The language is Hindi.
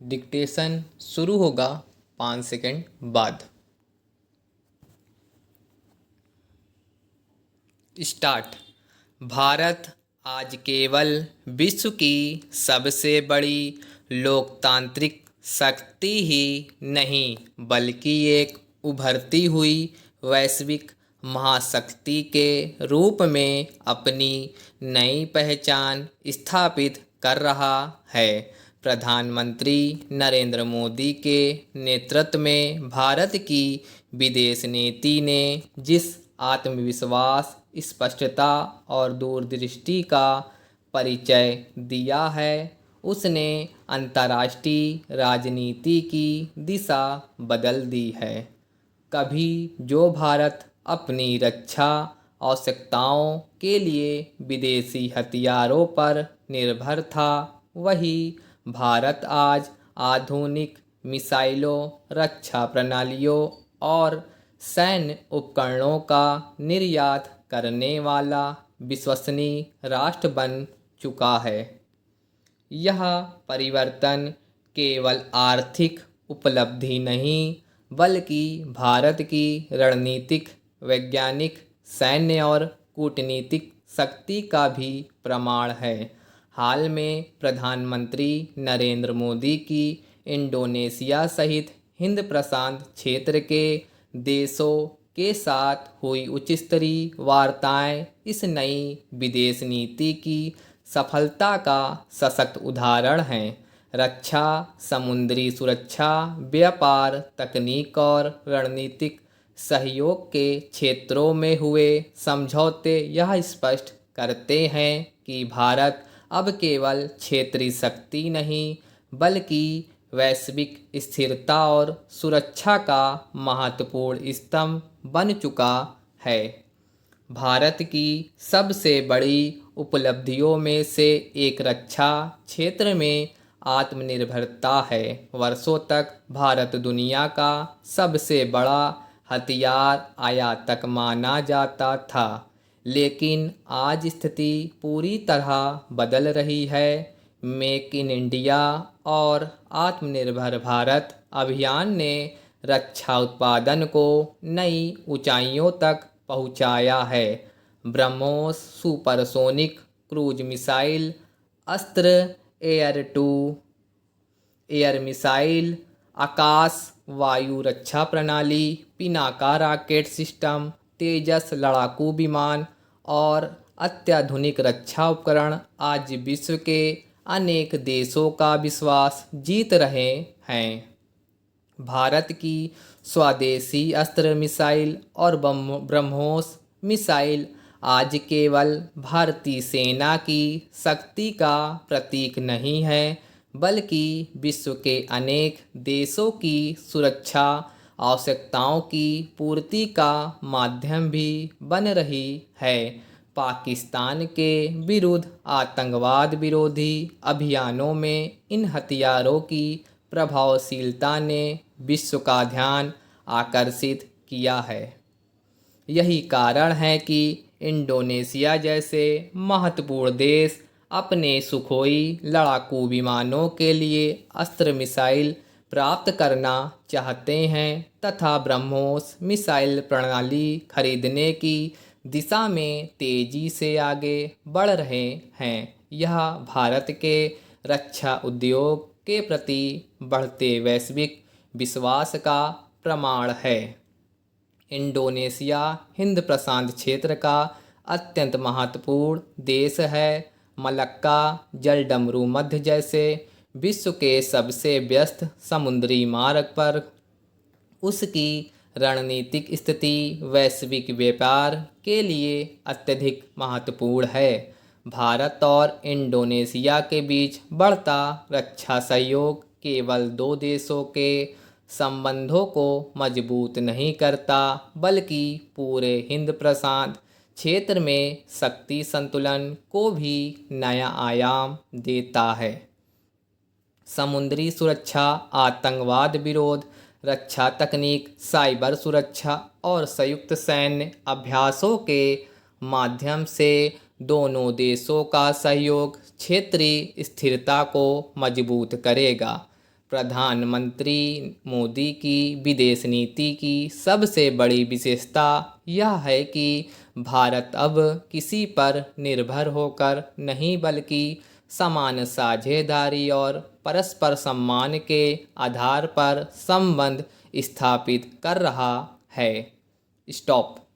डिक्टेशन शुरू होगा 5 सेकंड बाद। स्टार्ट। भारत आज केवल विश्व की सबसे बड़ी लोकतांत्रिक शक्ति ही नहीं बल्कि एक उभरती हुई वैश्विक महाशक्ति के रूप में अपनी नई पहचान स्थापित कर रहा है। प्रधानमंत्री नरेंद्र मोदी के नेतृत्व में भारत की विदेश नीति ने जिस आत्मविश्वास, स्पष्टता और दूरदृष्टि का परिचय दिया है, उसने अंतर्राष्ट्रीय राजनीति की दिशा बदल दी है। कभी जो भारत अपनी रक्षा आवश्यकताओं के लिए विदेशी हथियारों पर निर्भर था, वही भारत आज आधुनिक मिसाइलों, रक्षा प्रणालियों और सैन्य उपकरणों का निर्यात करने वाला विश्वसनीय राष्ट्र बन चुका है। यह परिवर्तन केवल आर्थिक उपलब्धि नहीं बल्कि भारत की रणनीतिक, वैज्ञानिक, सैन्य और कूटनीतिक शक्ति का भी प्रमाण है। हाल में प्रधानमंत्री नरेंद्र मोदी की इंडोनेशिया सहित हिंद प्रशांत क्षेत्र के देशों के साथ हुई उच्च स्तरीय वार्ताएं इस नई विदेश नीति की सफलता का सशक्त उदाहरण हैं। रक्षा, समुद्री सुरक्षा, व्यापार, तकनीक और रणनीतिक सहयोग के क्षेत्रों में हुए समझौते यह स्पष्ट करते हैं कि भारत अब केवल क्षेत्रीय शक्ति नहीं बल्कि वैश्विक स्थिरता और सुरक्षा का महत्वपूर्ण स्तंभ बन चुका है। भारत की सबसे बड़ी उपलब्धियों में से एक रक्षा क्षेत्र में आत्मनिर्भरता है। वर्षों तक भारत दुनिया का सबसे बड़ा हथियार आयातक माना जाता था, लेकिन आज स्थिति पूरी तरह बदल रही है। मेक इन इंडिया और आत्मनिर्भर भारत अभियान ने रक्षा उत्पादन को नई ऊंचाइयों तक पहुंचाया है। ब्रह्मोस सुपरसोनिक क्रूज मिसाइल, अस्त्र एयर टू एयर मिसाइल, आकाश वायु रक्षा प्रणाली, पिनाका रॉकेट सिस्टम, तेजस लड़ाकू विमान और अत्याधुनिक रक्षा उपकरण आज विश्व के अनेक देशों का विश्वास जीत रहे हैं। भारत की स्वदेशी अस्त्र मिसाइल और ब्रह्मोस मिसाइल आज केवल भारतीय सेना की शक्ति का प्रतीक नहीं है बल्कि विश्व के अनेक देशों की सुरक्षा आवश्यकताओं की पूर्ति का माध्यम भी बन रही है। पाकिस्तान के विरुद्ध आतंकवाद विरोधी अभियानों में इन हथियारों की प्रभावशीलता ने विश्व का ध्यान आकर्षित किया है। यही कारण है कि इंडोनेशिया जैसे महत्वपूर्ण देश अपने सुखोई लड़ाकू विमानों के लिए अस्त्र मिसाइल प्राप्त करना चाहते हैं तथा ब्रह्मोस मिसाइल प्रणाली खरीदने की दिशा में तेजी से आगे बढ़ रहे हैं। यह भारत के रक्षा उद्योग के प्रति बढ़ते वैश्विक विश्वास का प्रमाण है। इंडोनेशिया हिंद प्रशांत क्षेत्र का अत्यंत महत्वपूर्ण देश है। मलक्का जलडमरू मध्य जैसे विश्व के सबसे व्यस्त समुद्री मार्ग पर उसकी रणनीतिक स्थिति वैश्विक व्यापार के लिए अत्यधिक महत्वपूर्ण है। भारत और इंडोनेशिया के बीच बढ़ता रक्षा सहयोग केवल दो देशों के संबंधों को मजबूत नहीं करता बल्कि पूरे हिंद प्रशांत क्षेत्र में शक्ति संतुलन को भी नया आयाम देता है। समुद्री सुरक्षा, आतंकवाद विरोध, रक्षा तकनीक, साइबर सुरक्षा और संयुक्त सैन्य अभ्यासों के माध्यम से दोनों देशों का सहयोग क्षेत्रीय स्थिरता को मजबूत करेगा। प्रधानमंत्री मोदी की विदेश नीति की सबसे बड़ी विशेषता यह है कि भारत अब किसी पर निर्भर होकर नहीं बल्कि समान साझेदारी और परस्पर सम्मान के आधार पर संबंध स्थापित कर रहा है। स्टॉप।